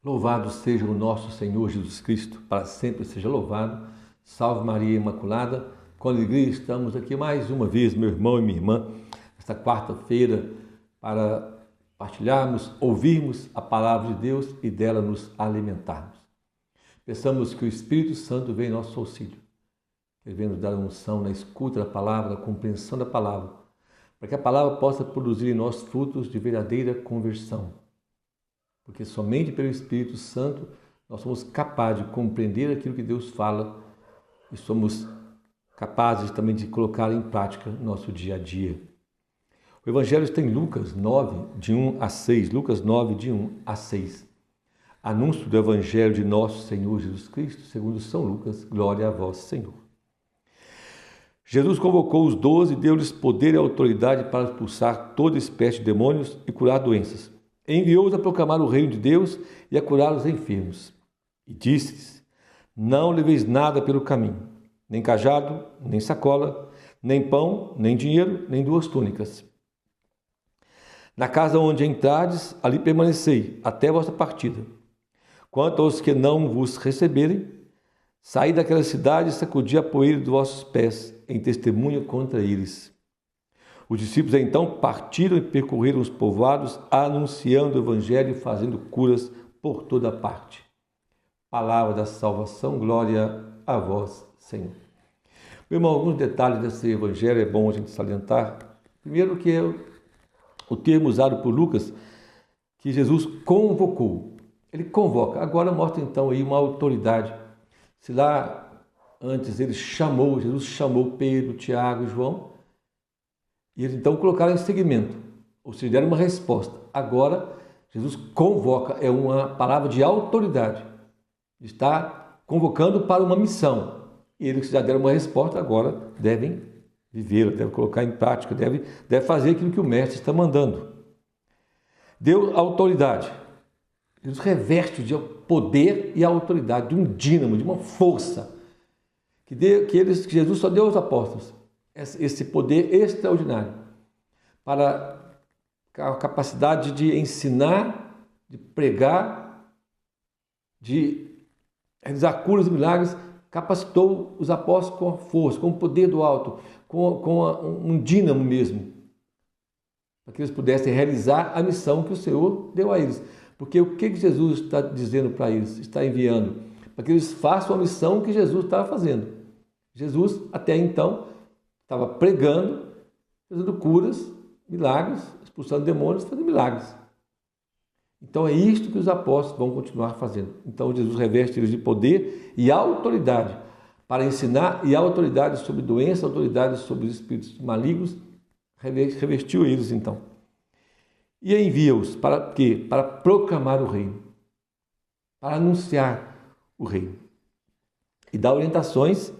Louvado seja o nosso Senhor Jesus Cristo, para sempre seja louvado. Salve Maria Imaculada. Com alegria estamos aqui mais uma vez, meu irmão e minha irmã, esta quarta-feira, para partilharmos, ouvirmos a palavra de Deus e dela nos alimentarmos. Peçamos que o Espírito Santo venha em nosso auxílio, que ele venha nos dar unção na escuta da palavra, na compreensão da palavra, para que a palavra possa produzir em nós frutos de verdadeira conversão. Porque somente pelo Espírito Santo nós somos capazes de compreender aquilo que Deus fala e somos capazes também de colocar em prática no nosso dia a dia. O Evangelho está em Lucas 9, de 1 a 6. Lucas 9, de 1 a 6. Anúncio do Evangelho de nosso Senhor Jesus Cristo, segundo São Lucas. Glória a vós, Senhor. Jesus convocou os 12 e deu-lhes poder e autoridade para expulsar toda espécie de demônios e curar doenças. Enviou-os a proclamar o reino de Deus e a curar os enfermos. E disse-lhes: não leveis nada pelo caminho, nem cajado, nem sacola, nem pão, nem dinheiro, nem 2 túnicas. Na casa onde entrardes, ali permanecei, até a vossa partida. Quanto aos que não vos receberem, saí daquela cidade e sacudi a poeira dos vossos pés, em testemunho contra eles. Os discípulos então partiram e percorreram os povoados, anunciando o Evangelho e fazendo curas por toda parte. Palavra da salvação, glória a vós, Senhor. Meu irmão, alguns detalhes desse Evangelho é bom a gente salientar. Primeiro que é o termo usado por Lucas, que Jesus convocou. Ele convoca. Agora mostra então aí uma autoridade. Se lá antes ele Jesus chamou Pedro, Tiago e João, e eles então colocaram em seguimento, ou seja, deram uma resposta. Agora, Jesus convoca, é uma palavra de autoridade. Está convocando para uma missão. E eles que já deram uma resposta, agora devem viver, devem colocar em prática, devem fazer aquilo que o Mestre está mandando. Deu autoridade. Jesus reveste de poder e autoridade, de um dínamo, de uma força, que Jesus só deu aos apóstolos. Esse poder extraordinário para a capacidade de ensinar, de pregar, de realizar curas e milagres, capacitou os apóstolos com a força, com o poder do alto, com um dínamo mesmo, para que eles pudessem realizar a missão que o Senhor deu a eles. Porque o que Jesus está dizendo para eles, está enviando? Para que eles façam a missão que Jesus estava fazendo. Jesus, até então, estava pregando, fazendo curas, milagres, expulsando demônios, fazendo milagres. Então é isto que os apóstolos vão continuar fazendo. Então Jesus reveste eles de poder e autoridade para ensinar, e autoridade sobre doenças, autoridade sobre os espíritos malignos, revestiu eles então. E envia-os para quê? Para proclamar o reino, para anunciar o reino. E dá orientações: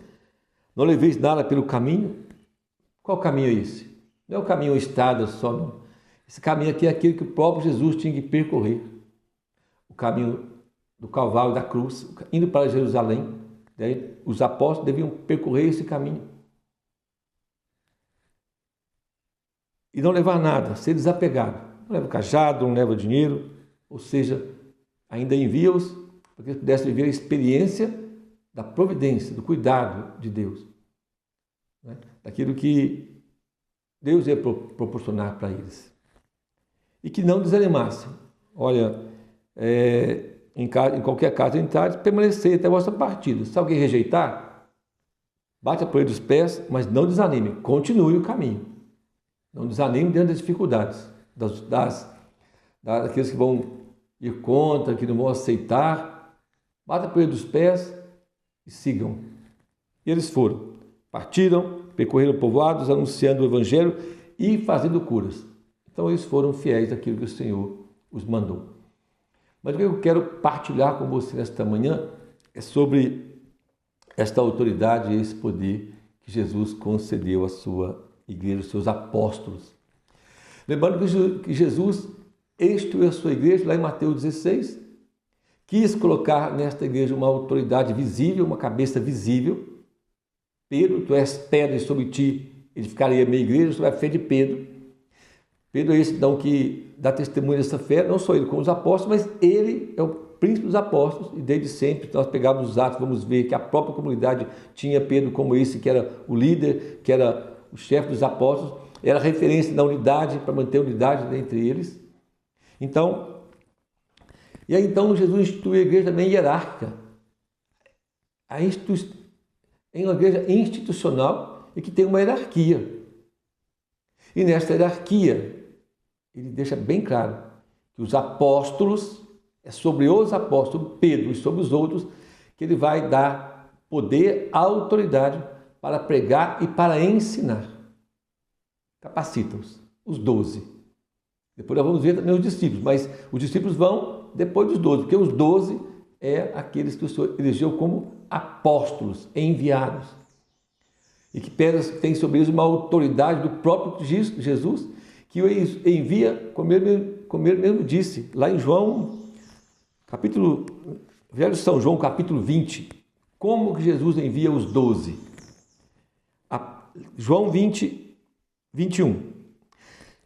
não leveis nada pelo caminho. Qual caminho é esse? Não é o caminho estrada só, não. Esse caminho aqui é aquele que o próprio Jesus tinha que percorrer. O caminho do Calvário, da cruz, indo para Jerusalém. Daí, os apóstolos deviam percorrer esse caminho. E não levar nada, ser desapegado. Não leva cajado, não leva dinheiro. Ou seja, ainda envia-os para que eles pudessem viver a experiência da providência, do cuidado de Deus. Daquilo que Deus ia proporcionar para eles. E que não desanimassem. Olha, em qualquer casa entrar, permanecer até a vossa partida. Se alguém rejeitar, bate a poeira dos pés, mas não desanime, continue o caminho. Não desanime diante das dificuldades, daqueles que vão ir contra, que não vão aceitar. Bate a poeira dos pés e sigam. E eles foram, partiram, percorreram povoados, anunciando o Evangelho e fazendo curas. Então eles foram fiéis àquilo que o Senhor os mandou. Mas o que eu quero partilhar com você nesta manhã é sobre esta autoridade e esse poder que Jesus concedeu à sua igreja, aos seus apóstolos. Lembrando que Jesus instituiu a sua igreja lá em Mateus 16, quis colocar nesta igreja uma autoridade visível, uma cabeça visível. Pedro, tu és pedra e sobre ti edificarei a minha igreja, sobre a fé de Pedro. Pedro é esse então que dá testemunho dessa fé, não só ele como os apóstolos, mas ele é o príncipe dos apóstolos, e desde sempre, nós pegamos os Atos, vamos ver que a própria comunidade tinha Pedro como esse, que era o líder, que era o chefe dos apóstolos, era referência da unidade, para manter a unidade entre eles. Então, Jesus institui a igreja também hierárquica, em uma igreja institucional e que tem uma hierarquia. E nesta hierarquia, ele deixa bem claro que os apóstolos, é sobre os apóstolos, Pedro e sobre os outros, que ele vai dar poder, autoridade para pregar e para ensinar. Capacita-os, os 12. Depois nós vamos ver também os discípulos, mas os discípulos vão depois dos 12, porque os 12 é aqueles que o Senhor elegeu como apóstolos, enviados. E que tem sobre eles uma autoridade do próprio Jesus, que o envia, como ele mesmo disse, lá em João, Evangelho de São João, capítulo 20, como que Jesus envia os 12? João 20, 21.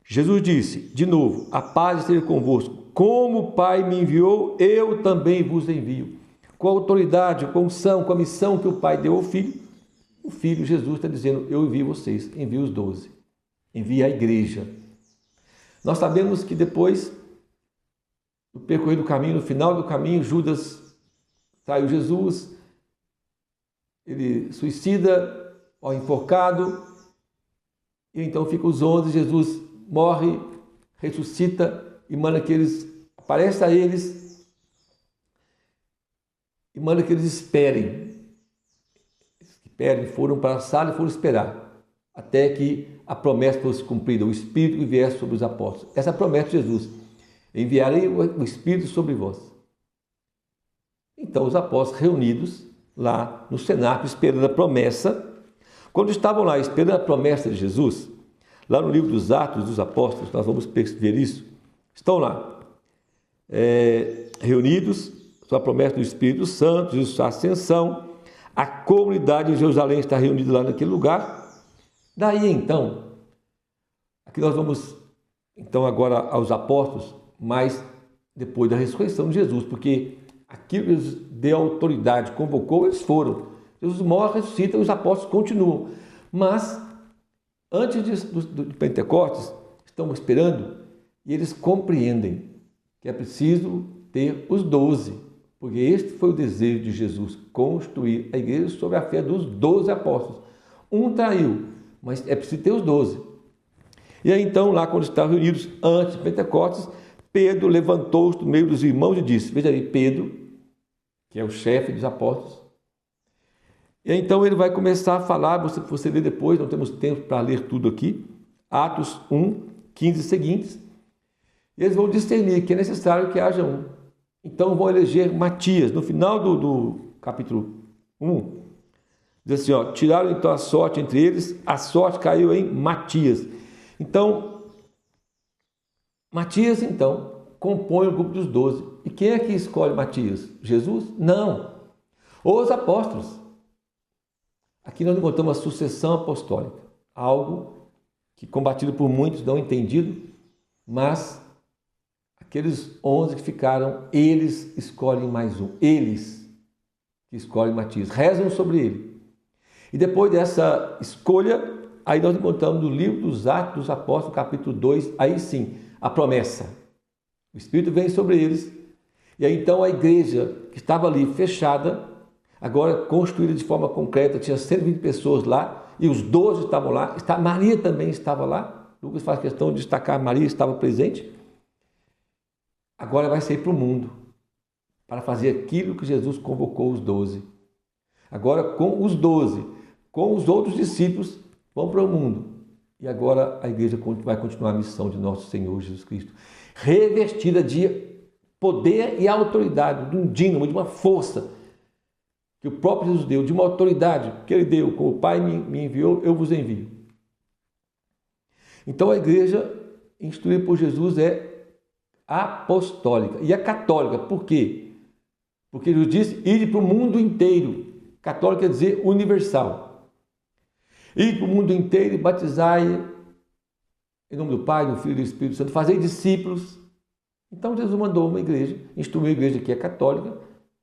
Jesus disse, de novo, a paz esteja convosco. Como o Pai me enviou, eu também vos envio. Com a autoridade, com a unção, com a missão que o Pai deu ao Filho, o Filho, Jesus, está dizendo, eu envio vocês, envio os 12. Envia a igreja. Nós sabemos que depois, no percorrer do caminho, no final do caminho, Judas traiu Jesus, ele suicida, enforcado, e então ficam os 11, Jesus morre, ressuscita e manda que eles, aparece a eles e manda que eles esperem. Foram para a sala e foram esperar, até que a promessa fosse cumprida, o Espírito que viesse sobre os apóstolos. Essa é a promessa de Jesus, enviarei o Espírito sobre vós. Então os apóstolos reunidos lá no cenáculo, esperando a promessa, quando estavam lá esperando a promessa de Jesus, lá no livro dos Atos dos Apóstolos, nós vamos ver isso, estão lá, reunidos, a promessa do Espírito Santo, a ascensão, a comunidade de Jerusalém está reunida lá naquele lugar. Daí então, aqui nós vamos então agora aos apóstolos, mas depois da ressurreição de Jesus, porque aquilo que Jesus deu autoridade, convocou, eles foram. Jesus morre, ressuscita, os apóstolos continuam. Mas, antes do Pentecostes, estão esperando e eles compreendem que é preciso ter os 12, porque este foi o desejo de Jesus, construir a igreja sobre a fé dos 12 apóstolos. Um traiu, mas é preciso ter os 12. E aí então, lá quando estavam reunidos antes de Pentecostes, Pedro levantou-se do meio dos irmãos e disse, veja aí, Pedro, que é o chefe dos apóstolos, e aí, então ele vai começar a falar, você lê depois, não temos tempo para ler tudo aqui, Atos 1, 15 seguintes, e eles vão discernir que é necessário que haja um. Então vão eleger Matias, no final do capítulo 1, diz assim, tiraram então a sorte entre eles, a sorte caiu em Matias. Então, Matias então compõe o grupo dos 12. E quem é que escolhe Matias? Jesus? Não. Os apóstolos. Aqui nós encontramos a sucessão apostólica, algo que combatido por muitos, não entendido, mas aqueles 11 que ficaram, eles escolhem mais um, eles que escolhem Matias, rezam sobre ele. E depois dessa escolha, aí nós encontramos no livro dos Atos dos Apóstolos, capítulo 2, aí sim, a promessa. O Espírito vem sobre eles, e aí então a igreja que estava ali fechada, agora construída de forma concreta, tinha 120 pessoas lá, e os 12 estavam lá, Maria também estava lá, Lucas faz questão de destacar, Maria estava presente. Agora vai sair para o mundo, para fazer aquilo que Jesus convocou os 12. Agora com os 12, com os outros discípulos, vão para o mundo. E agora a igreja vai continuar a missão de nosso Senhor Jesus Cristo, revestida de poder e autoridade, de um dínamo, de uma força, que o próprio Jesus deu, de uma autoridade que ele deu, como o Pai me enviou, eu vos envio. Então a igreja, instituída por Jesus, é apostólica e é católica. Por quê? Porque Jesus disse, ide para o mundo inteiro. Católico quer dizer universal. Ide para o mundo inteiro e batizai em nome do Pai, do Filho e do Espírito Santo, fazei discípulos. Então Jesus mandou uma igreja, instituiu uma igreja que é católica,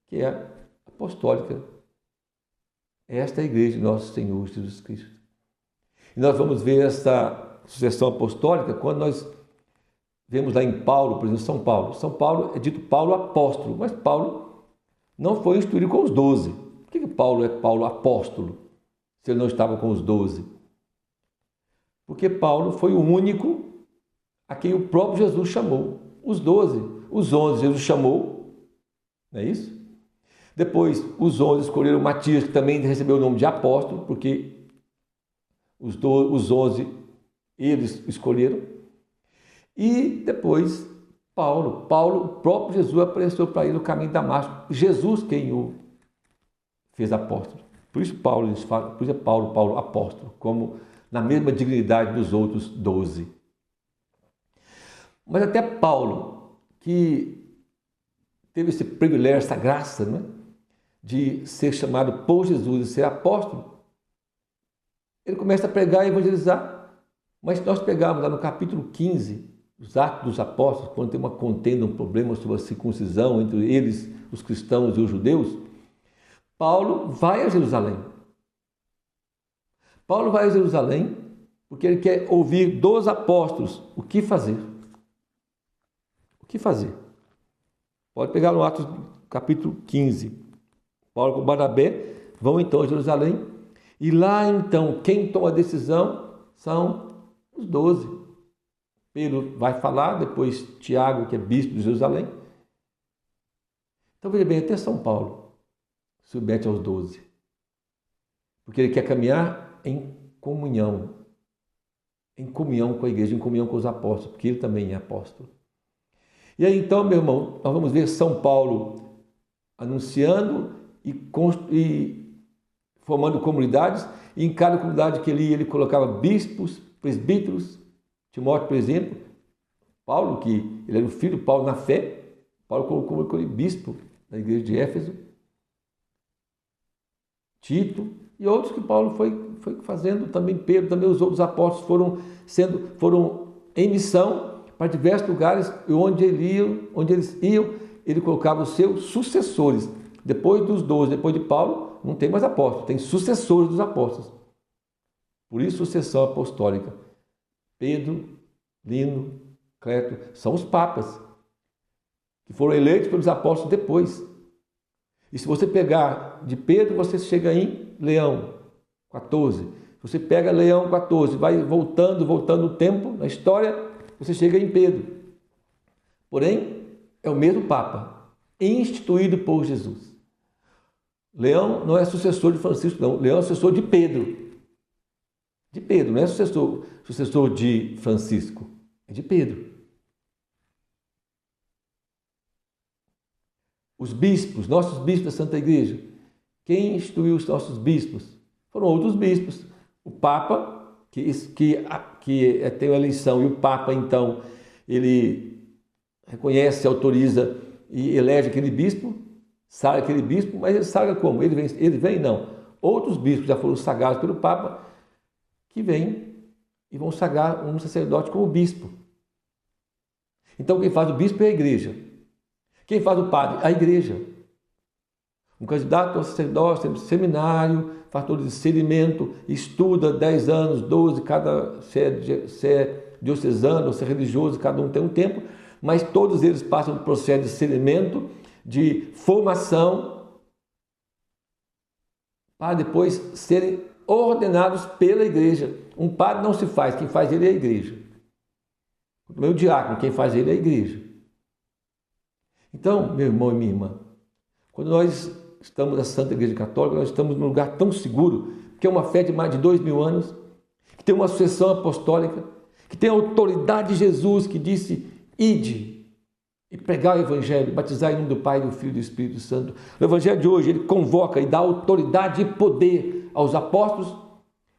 que é apostólica. Esta é a igreja de nosso Senhor Jesus Cristo. E nós vamos ver essa sucessão apostólica quando nós vemos lá em Paulo, por exemplo, São Paulo. São Paulo é dito Paulo apóstolo, mas Paulo não foi instruído com os 12. Por que Paulo é Paulo apóstolo, se ele não estava com os 12? Porque Paulo foi o único a quem o próprio Jesus chamou. Os 12, os 11 Jesus chamou, não é isso? Depois os 11 escolheram Matias, que também recebeu o nome de apóstolo, porque os 11 eles escolheram. E depois Paulo, o próprio Jesus apareceu para ele no caminho de Damasco. Jesus quem o fez apóstolo. Por isso Paulo, eles falam, por isso é Paulo apóstolo, como na mesma dignidade dos outros 12. Mas até Paulo, que teve esse privilégio, essa graça, né, de ser chamado por Jesus e ser apóstolo, ele começa a pregar e evangelizar. Mas se nós pegarmos lá no capítulo 15, os Atos dos Apóstolos, quando tem uma contenda, um problema sobre a circuncisão entre eles, os cristãos e os judeus, Paulo vai a Jerusalém. Paulo vai a Jerusalém porque ele quer ouvir dos apóstolos o que fazer. O que fazer? Pode pegar no Atos capítulo 15. Paulo com Barnabé vão então a Jerusalém e lá então quem toma a decisão são os 12. Pedro vai falar, depois Tiago, que é bispo de Jerusalém. Então veja bem, até São Paulo submete aos 12. Porque ele quer caminhar em comunhão com a igreja, em comunhão com os apóstolos, porque ele também é apóstolo. E aí então, meu irmão, nós vamos ver São Paulo anunciando e formando comunidades, e em cada comunidade que ele ia, ele colocava bispos, presbíteros. Timóteo, por exemplo, Paulo, que ele era o filho de Paulo na fé, Paulo colocou ele bispo da igreja de Éfeso, Tito e outros que Paulo foi fazendo, também Pedro, também os outros apóstolos foram em missão para diversos lugares, e onde eles iam, ele colocava os seus sucessores. Depois dos 12, depois de Paulo, não tem mais apóstolos, tem sucessores dos apóstolos. Por isso, sucessão apostólica. Pedro, Lino, Cleto, são os papas, que foram eleitos pelos apóstolos depois. E se você pegar de Pedro, você chega em Leão 14. Você pega Leão 14, vai voltando o tempo, na história, você chega em Pedro. Porém, é o mesmo Papa, instituído por Jesus. Leão não é sucessor de Francisco, não. Leão é sucessor de Pedro. De Pedro, não é sucessor de Francisco, é de Pedro. Os bispos, nossos bispos da Santa Igreja, quem instituiu os nossos bispos? Foram outros bispos. O Papa, que tem a eleição, e o Papa, então, ele reconhece, autoriza e elege aquele bispo, sagra aquele bispo, mas ele sagra como? Ele vem? Não. Outros bispos já foram sagrados pelo Papa, que vêm e vão sagrar um sacerdote como bispo. Então quem faz o bispo é a igreja. Quem faz o padre? A igreja. Um candidato ao sacerdócio, tem seminário, faz todo discernimento, estuda 10 anos, 12, se é diocesano ou se é religioso, cada um tem um tempo, mas todos eles passam por processo de discernimento, de formação, para depois serem ordenados pela igreja. Um padre não se faz, quem faz ele é a igreja. O meu diácono, quem faz ele é a igreja. Então, meu irmão e minha irmã, quando nós estamos na Santa Igreja Católica, nós estamos num lugar tão seguro, que é uma fé de mais de 2000 anos, que tem uma sucessão apostólica, que tem a autoridade de Jesus, que disse: ide e pregar o Evangelho, batizar em nome do Pai, do Filho e do Espírito Santo. O Evangelho de hoje, ele convoca e dá autoridade e poder aos apóstolos,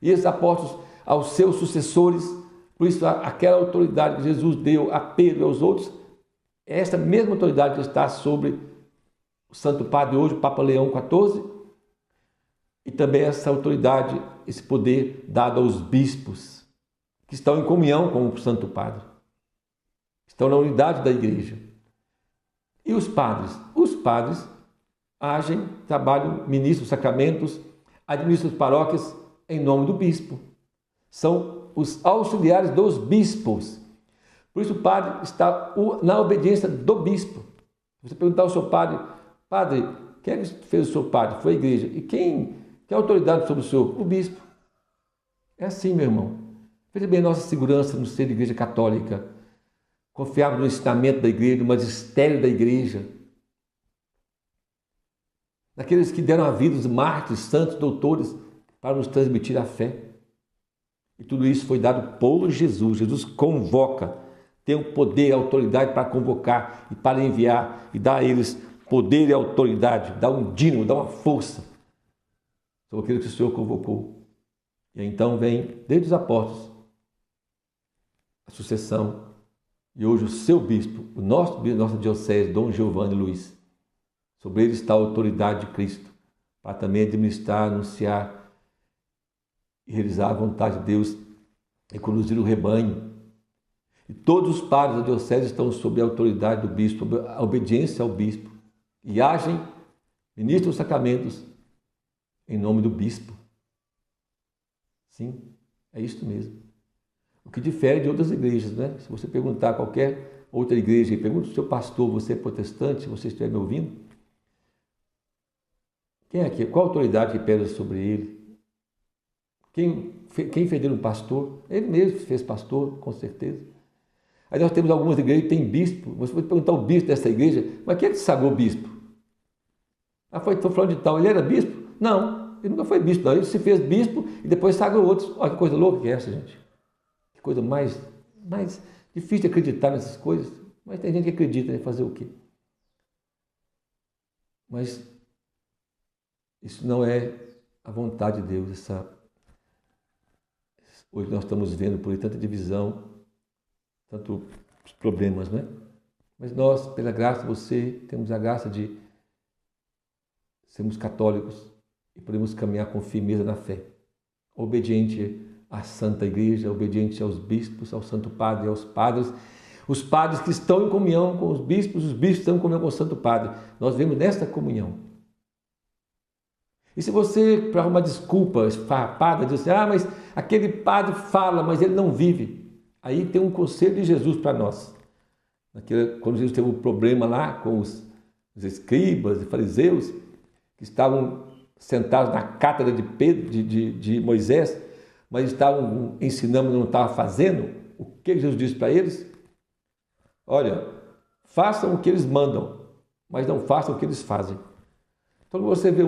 e esses apóstolos aos seus sucessores. Por isso, aquela autoridade que Jesus deu a Pedro e aos outros, é essa mesma autoridade que está sobre o Santo Padre hoje, o Papa Leão XIV, e também essa autoridade, esse poder dado aos bispos, que estão em comunhão com o Santo Padre, estão na unidade da igreja. E os padres? Os padres agem, trabalham, ministram sacramentos, administram as paróquias em nome do bispo. São os auxiliares dos bispos. Por isso o padre está na obediência do bispo. Você perguntar ao seu padre, padre, quem é que fez o seu padre? Foi a igreja. E quem é a autoridade sobre o senhor? O bispo. É assim, meu irmão. Veja bem a nossa segurança no ser de igreja católica. Confiamos no ensinamento da igreja, no magistério da igreja. Naqueles que deram a vida, os mártires, santos, doutores, para nos transmitir a fé. E tudo isso foi dado por Jesus. Jesus convoca, tem o poder e a autoridade para convocar e para enviar e dar a eles poder e autoridade, dá um dínamo, dá uma força sobre aquilo que o Senhor convocou. E então vem, desde os apóstolos, a sucessão. E hoje o seu bispo, o nosso bispo, nossa diocese, Dom Giovanni Luiz, sobre ele está a autoridade de Cristo, para também administrar, anunciar e realizar a vontade de Deus e conduzir o rebanho. E todos os padres da diocese estão sob a autoridade do bispo, sob a obediência ao bispo, e agem, ministram os sacramentos em nome do bispo. Sim, é isso mesmo. O que difere de outras igrejas, né? Se você perguntar a qualquer outra igreja e pergunta ao seu pastor, você é protestante, se você estiver me ouvindo, quem é aqui? Qual a autoridade que pesa sobre ele? Quem fez dele um pastor? Ele mesmo fez pastor, com certeza. Aí nós temos algumas igrejas que têm bispo. Você pode perguntar ao bispo dessa igreja, mas quem é que sagrou bispo? Estou falando de tal, ele era bispo? Não, ele nunca foi bispo, não. Ele se fez bispo e depois sagrou outros. Olha que coisa louca que é essa, gente. Que coisa mais difícil de acreditar nessas coisas. Mas tem gente que acredita, né? Fazer o quê? Mas isso não é a vontade de Deus. Hoje nós estamos vendo por aí tanta divisão, tantos problemas, né? Mas nós, pela graça de você, temos a graça de sermos católicos e podemos caminhar com firmeza na fé, obediente à Santa Igreja, obediente aos bispos, ao Santo Padre, aos padres, os padres que estão em comunhão com os bispos estão em comunhão com o Santo Padre. Nós vemos nesta comunhão. E se você, para uma desculpa esfarrapada, diz assim, mas aquele padre fala, mas ele não vive. Aí tem um conselho de Jesus para nós. Quando Jesus teve um problema lá com os escribas e fariseus, que estavam sentados na cátedra de Pedro, de Moisés, mas estavam ensinando e não estavam fazendo, o que Jesus disse para eles? Olha, façam o que eles mandam, mas não façam o que eles fazem. Então, quando você vê,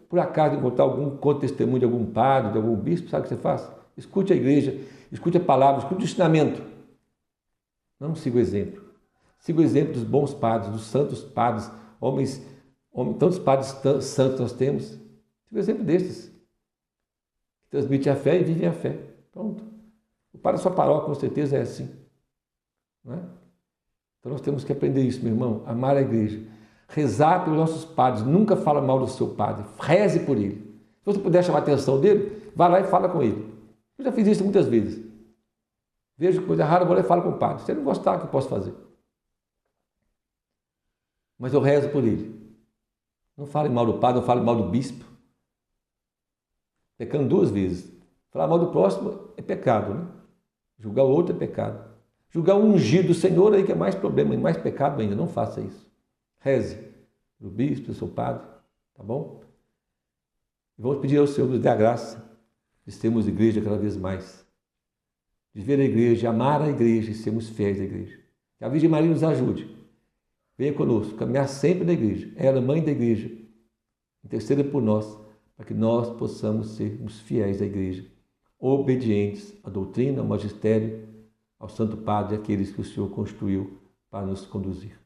por acaso, encontrar algum testemunho de algum padre, de algum bispo, sabe o que você faz? Escute a igreja, escute a palavra, escute o ensinamento. Não siga o exemplo. Siga o exemplo dos bons padres, dos santos padres, homens, tantos padres santos nós temos. Siga o exemplo desses. Que transmitem a fé e vivem a fé. Pronto. O padre da sua paróquia, com certeza, é assim. Não é? Então nós temos que aprender isso, meu irmão. Amar a igreja. Rezar pelos nossos padres. Nunca fala mal do seu padre. Reze por ele. Se você puder chamar a atenção dele, vá lá e fala com ele. Eu já fiz isso muitas vezes. Vejo coisa rara, vou lá e falo com o padre. Se ele não gostar, o que eu posso fazer? Mas eu rezo por ele. Não fale mal do padre, não fale mal do bispo. Pecando duas vezes. Falar mal do próximo é pecado, né? Julgar o outro é pecado. Julgar o ungido do Senhor aí que é mais problema, e mais pecado ainda. Não faça isso. Reze do bispo, do seu padre, tá bom? E vamos pedir ao Senhor que nos dê a graça de sermos igreja cada vez mais. De ver a igreja, de amar a igreja e sermos fiéis à igreja. Que a Virgem Maria nos ajude. Venha conosco, caminhar sempre na igreja. Ela, mãe da igreja, interceda por nós, para que nós possamos sermos fiéis à igreja, obedientes à doutrina, ao magistério, ao Santo Padre e àqueles que o Senhor construiu para nos conduzir.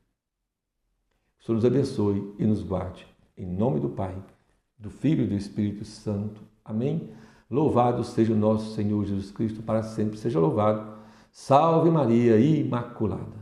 Que o Senhor nos abençoe e nos guarde. Em nome do Pai, do Filho e do Espírito Santo. Amém? Louvado seja o nosso Senhor Jesus Cristo, para sempre seja louvado. Salve Maria Imaculada.